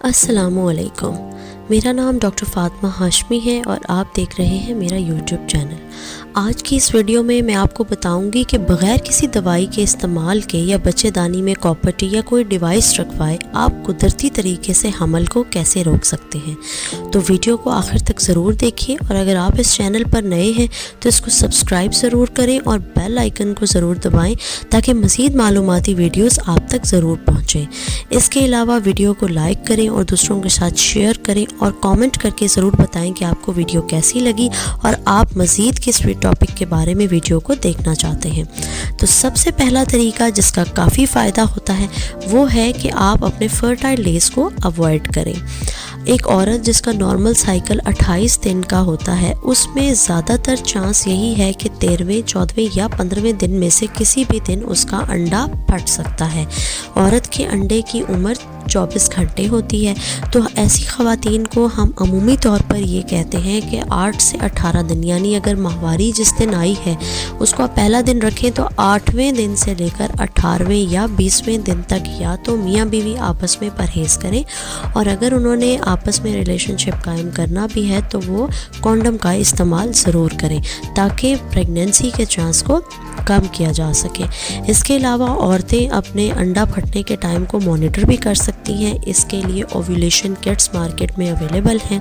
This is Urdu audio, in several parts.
السلام علیکم، میرا نام ڈاکٹر فاطمہ ہاشمی ہے اور آپ دیکھ رہے ہیں میرا یوٹیوب چینل۔ آج کی اس ویڈیو میں آپ کو بتاؤں گی کہ بغیر کسی دوائی کے استعمال کے یا بچے دانی میں کاپر یا کوئی ڈیوائس رکھوائے آپ قدرتی طریقے سے حمل کو کیسے روک سکتے ہیں۔ تو ویڈیو کو آخر تک ضرور دیکھیے، اور اگر آپ اس چینل پر نئے ہیں تو اس کو سبسکرائب ضرور کریں اور بیل آئیکن کو ضرور دبائیں تاکہ مزید معلوماتی ویڈیوز آپ تک ضرور پہنچیں۔ اس کے علاوہ ویڈیو کو لائک کریں اور دوسروں کے ساتھ شیئر کریں اور کامنٹ کر کے ضرور بتائیں کہ آپ کو ویڈیو کیسی لگی اور آپ مزید کس ٹاپک کے بارے میں ویڈیو کو دیکھنا چاہتے ہیں۔ تو سب سے پہلا طریقہ جس کا کافی فائدہ ہوتا ہے وہ ہے کہ آپ اپنے فرٹائل ڈیز کو اوائڈ کریں۔ ایک عورت جس کا نارمل سائیکل 28 دن کا ہوتا ہے، اس میں زیادہ تر چانس یہی ہے کہ 13ویں، 14ویں یا 15ویں دن میں سے کسی بھی دن اس کا انڈا پھٹ سکتا ہے۔ عورت کے انڈے کی عمر 24 گھنٹے ہوتی ہے، تو ایسی خواتین کو ہم عمومی طور پر یہ کہتے ہیں کہ 8 سے 18 دن، یعنی اگر ماہواری جس دن آئی ہے اس کو آپ پہلا دن رکھیں تو 8ویں دن سے لے کر 18ویں یا 20ویں دن تک یا تو میاں بیوی آپس میں پرہیز کریں، اور اگر انہوں نے آپس میں ریلیشن شپ قائم کرنا بھی ہے تو وہ کونڈم کا استعمال ضرور کریں تاکہ پریگننسی کے چانس کو کم کیا جا سکے۔ اس کے علاوہ عورتیں اپنے انڈا پھٹنے کے ٹائم کو مانیٹر بھی کر سکتی ہیں۔ اس کے لیے اوویولیشن کٹس مارکیٹ میں اویلیبل ہیں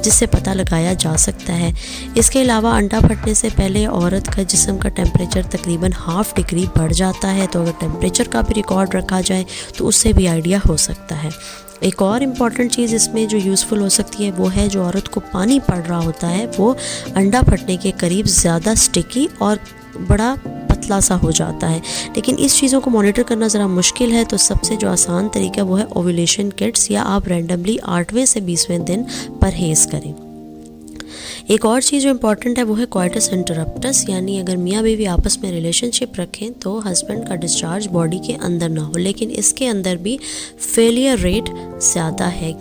جس سے پتہ لگایا جا سکتا ہے۔ اس کے علاوہ انڈا پھٹنے سے پہلے عورت کا جسم کا ٹیمپریچر تقریباً 0.5 ڈگری بڑھ جاتا ہے، تو اگر ٹیمپریچر کا بھی ریکارڈ رکھا جائے تو اس سے بھی آئیڈیا ہو سکتا ہے۔ ایک اور امپورٹنٹ چیز اس میں جو یوزفل ہو سکتی ہے وہ ہے جو عورت کو پانی پڑ رہا ہوتا ہے وہ انڈا پھٹنے کے قریب زیادہ سٹکی اور بڑا پتلا سا ہو جاتا ہے، لیکن اس چیزوں کو مانیٹر کرنا ذرا مشکل ہے، تو سب سے جو آسان طریقہ وہ ہے اوویولیشن کٹس، یا آپ رینڈملی 8ویں سے 20ویں دن پرہیز کریں۔ ایک اور چیز جو امپورٹنٹ ہے وہ ہے کوائٹس انٹرپٹس، یعنی اگر میاں بیوی آپس میں ریلیشن شپ رکھیں تو ہسبینڈ کا ڈسچارج باڈی کے اندر نہ ہو، لیکن اس کے اندر بھی فیلئر ریٹ زیادہ ہے۔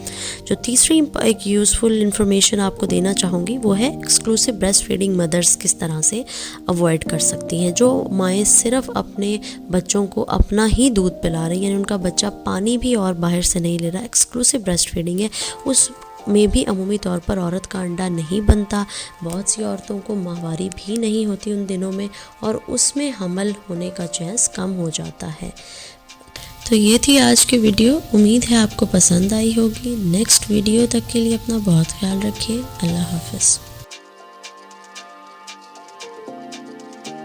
جو تیسری ایک یوزفل انفارمیشن آپ کو دینا چاہوں گی وہ ہے ایکسکلوسیو بریسٹ فیڈنگ مدرس کس طرح سے اوائڈ کر سکتی ہیں۔ جو مائیں صرف اپنے بچوں کو اپنا ہی دودھ پلا رہی ہیں، یعنی ان کا بچہ پانی بھی اور باہر سے نہیں لے رہا، ایکسکلوسیو بریسٹ فیڈنگ ہے، اس میں بھی عمومی طور پر عورت کا انڈا نہیں بنتا۔ بہت سی عورتوں کو ماہواری بھی نہیں ہوتی ان دنوں میں، اور اس میں حمل ہونے کا چانس کم ہو جاتا ہے۔ تو یہ تھی آج کی ویڈیو، امید ہے آپ کو پسند آئی ہوگی۔ نیکسٹ ویڈیو تک کے لیے اپنا بہت خیال رکھیے۔ اللہ حافظ۔